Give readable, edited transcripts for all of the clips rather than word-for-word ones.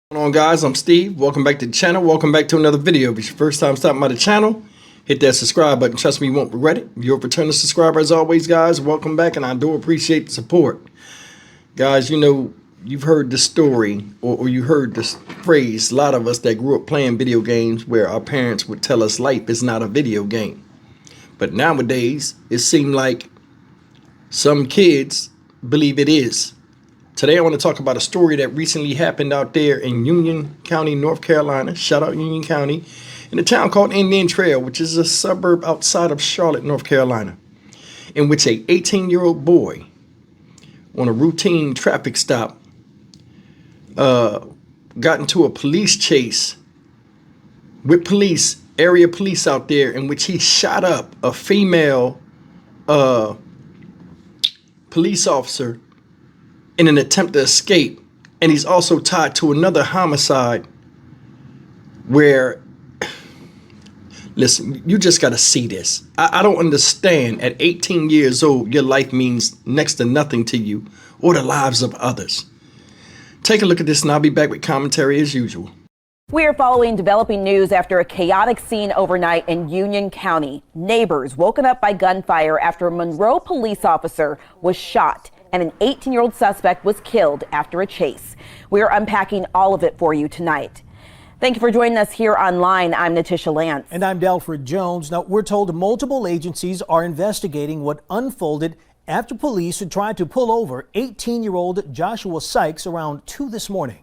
What's going on, guys? I'm Steve. Welcome back to the channel. Welcome back to another video. If it's your first time stopping by the channel, hit that subscribe button. Trust me, you won't regret it. If you're a returning subscriber, as always, guys, welcome back, and I do appreciate the support. Guys, you know, you've heard the story, or you heard this phrase, a lot of us that grew up playing video games where our parents would tell us life is not a video game. But nowadays, it seems like some kids believe it is. Today I want to talk about a story that recently happened out there in Union County, North Carolina. Shout out Union County, in a town called Indian Trail, which is a suburb outside of Charlotte, North Carolina, in which a 18-year-old boy on a routine traffic stop got into a police chase with area police out there, in which he shot up a female police officer in an attempt to escape. And he's also tied to another homicide where, listen, you just got to see this. I don't understand. At 18 years old, your life means next to nothing to you or the lives of others. Take a look at this, and I'll be back with commentary as usual. We are following developing news after a chaotic scene overnight in Union County. Neighbors woken up by gunfire after a Monroe police officer was shot, and an 18-year-old suspect was killed after a chase. We are unpacking all of it for you tonight. Thank you for joining us here online. I'm Natisha Lance. And I'm Delfred Jones. Now, we're told multiple agencies are investigating what unfolded after police had tried to pull over 18-year-old Joshua Sykes around 2 this morning.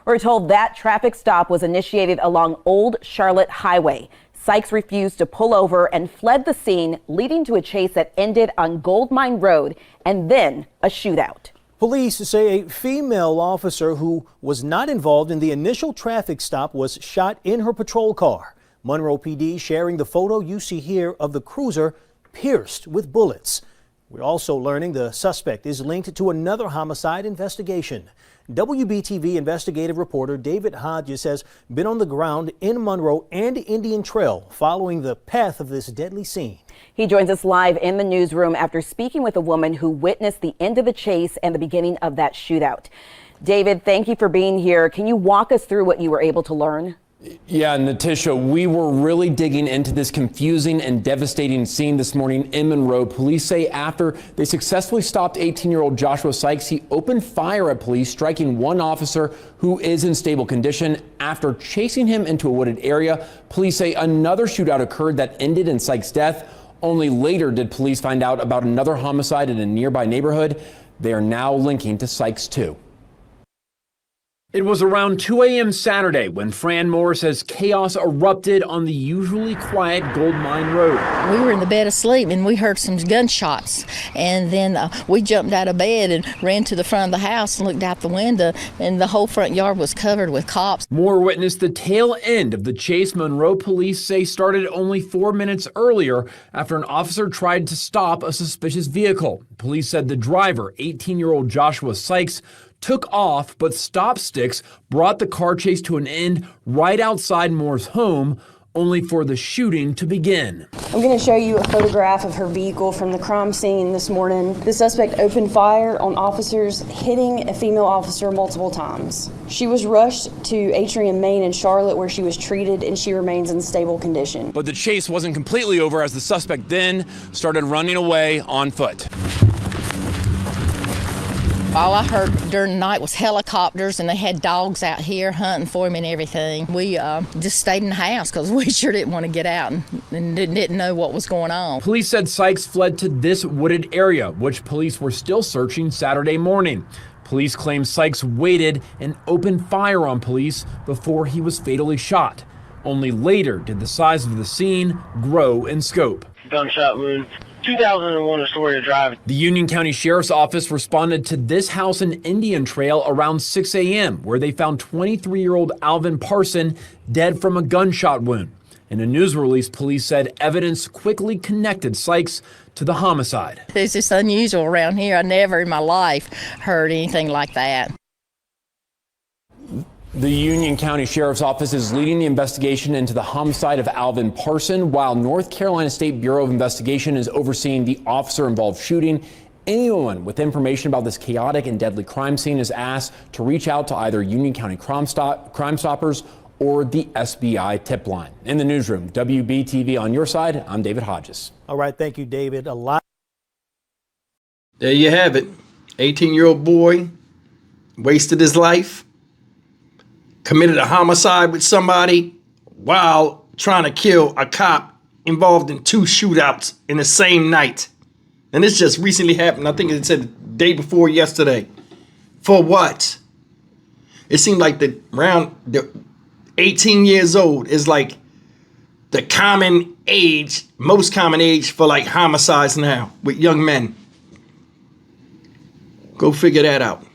We're told that traffic stop was initiated along Old Charlotte Highway. Sykes refused to pull over and fled the scene, leading to a chase that ended on Gold Mine Road and then a shootout. Police say a female officer who was not involved in the initial traffic stop was shot in her patrol car. Monroe PD sharing the photo you see here of the cruiser pierced with bullets. We're also learning the suspect is linked to another homicide investigation. WBTV investigative reporter David Hodges has been on the ground in Monroe and Indian Trail following the path of this deadly scene. He joins us live in the newsroom after speaking with a woman who witnessed the end of the chase and the beginning of that shootout. David, thank you for being here. Can you walk us through what you were able to learn? Yeah, Natisha, we were really digging into this confusing and devastating scene this morning in Monroe. Police say after they successfully stopped 18-year-old Joshua Sykes, he opened fire at police, striking one officer who is in stable condition. After chasing him into a wooded area, police say another shootout occurred that ended in Sykes' death. Only later did police find out about another homicide in a nearby neighborhood. They are now linking to Sykes too. It was around 2 a.m. Saturday when Fran Moore says chaos erupted on the usually quiet Gold Mine Road. We were in the bed asleep and we heard some gunshots, and then we jumped out of bed and ran to the front of the house and looked out the window, and the whole front yard was covered with cops. Moore witnessed the tail end of the chase Monroe police say started only 4 minutes earlier after an officer tried to stop a suspicious vehicle. Police said the driver, 18-year-old Joshua Sykes, took off, but stop sticks brought the car chase to an end right outside Moore's home, only for the shooting to begin. I'm going to show you a photograph of her vehicle from the crime scene this morning. The suspect opened fire on officers, hitting a female officer multiple times. She was rushed to Atrium Main in Charlotte, where she was treated, and she remains in stable condition. But the chase wasn't completely over, as the suspect then started running away on foot. All I heard during the night was helicopters, and they had dogs out here hunting for him and everything. We just stayed in the house because we sure didn't want to get out and didn't know what was going on. Police said Sykes fled to this wooded area, which police were still searching Saturday morning. Police claim Sykes waited and opened fire on police before he was fatally shot. Only later did the size of the scene grow in scope. Gunshot wound. 2001 Astoria Drive. The Union County Sheriff's Office responded to this house in Indian Trail around 6 a.m., where they found 23-year-old Alvin Parson dead from a gunshot wound. In a news release, police said evidence quickly connected Sykes to the homicide. It's just unusual around here. I never in my life heard anything like that. The Union County Sheriff's Office is leading the investigation into the homicide of Alvin Parson, while North Carolina State Bureau of Investigation is overseeing the officer-involved shooting Anyone with information about this chaotic and deadly crime scene is asked to reach out to either Union County Crime Stoppers or the SBI tip line. In the newsroom, WBTV on your side, I'm David Hodges. All right, thank you, David. A lot. There you have it. 18-year-old boy wasted his life, committed a homicide with somebody while trying to kill a cop involved in 2 shootouts in the same night. And this just recently happened. I think it said the day before yesterday. For what? It seemed like the 18 years old is like the common age, most common age for like homicides now with young men. Go figure that out.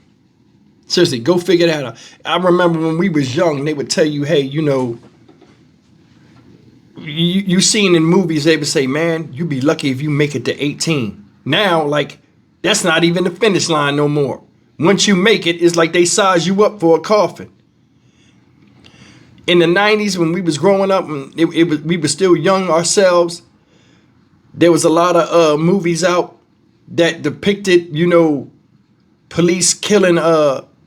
Seriously, go figure that out. I remember when we was young, they would tell you, hey, you know, you seen in movies, they would say, man, you'd be lucky if you make it to 18. Now, like, that's not even the finish line no more. Once you make it, it's like they size you up for a coffin. In the 90s, when we was growing up, and we were still young ourselves, there was a lot of movies out that depicted, you know, police killing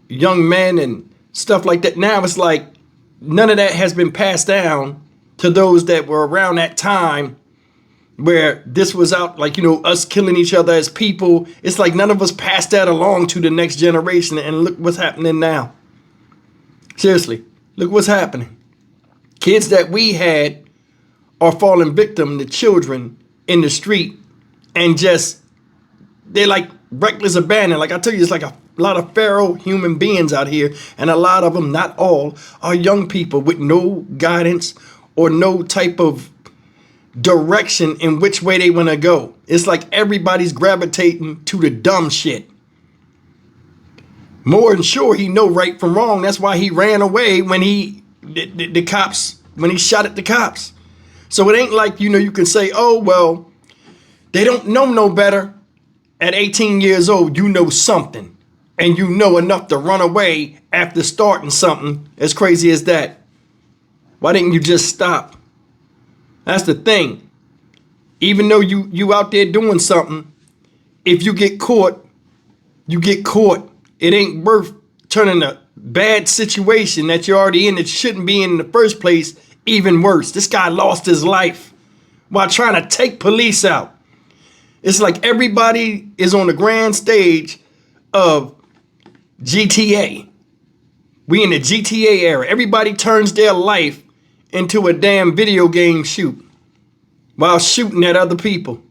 young men and stuff like that. Now it's like none of that has been passed down to those that were around that time where this was out, like, you know, us killing each other as people. It's like none of us passed that along to the next generation. And look what's happening now. Seriously, look what's happening. Kids that we had are falling victim to children in the street, and just, they're like reckless abandon. Like I tell you, it's like a lot of feral human beings out here, and a lot of them, not all, are young people with no guidance or no type of direction in which way they want to go. It's like everybody's gravitating to the dumb shit. More than sure he know right from wrong. That's why he ran away when the cops, when he shot at the cops. So it ain't like, you know, you can say, oh, well, they don't know no better. At 18 years old, you know something, and you know enough to run away after starting something as crazy as that. Why didn't you just stop? That's the thing. Even though you out there doing something, if you get caught, you get caught. It ain't worth turning a bad situation that you're already in, that shouldn't be in the first place, even worse. This guy lost his life while trying to take police out. It's like everybody is on the grand stage of GTA. We in the GTA era. Everybody turns their life into a damn video game shoot while shooting at other people.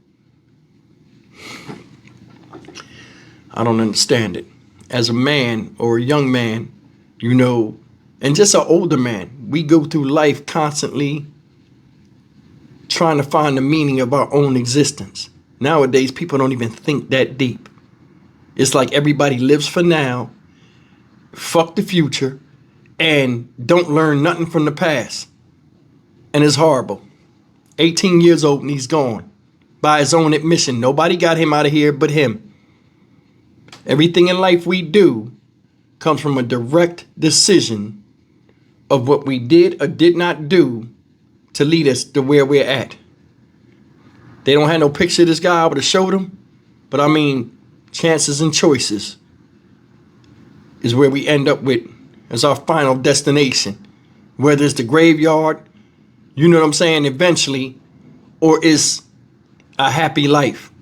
I don't understand it. As a man or a young man, you know, and just an older man, we go through life constantly trying to find the meaning of our own existence. Nowadays, people don't even think that deep. It's like everybody lives for now, fuck the future, and don't learn nothing from the past. And it's horrible. 18 years old and he's gone. By his own admission. Nobody got him out of here but him. Everything in life we do comes from a direct decision of what we did or did not do to lead us to where we're at. They don't have no picture of this guy. I would have showed him. But I mean, chances and choices is where we end up with as our final destination. Whether it's the graveyard, you know what I'm saying, eventually, or it's a happy life.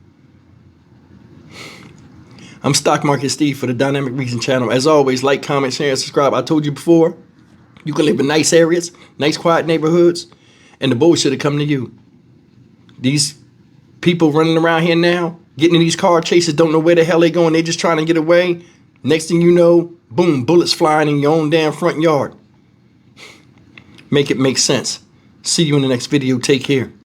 I'm Stock Market Steve for the Dynamic Reason channel. As always, like, comment, share, and subscribe. I told you before, you can live in nice areas, nice quiet neighborhoods, and the bullshit will come to you. These people running around here now, getting in these car chases, don't know where the hell they going. They just trying to get away. Next thing you know, boom, bullets flying in your own damn front yard. Make it make sense. See you in the next video. Take care.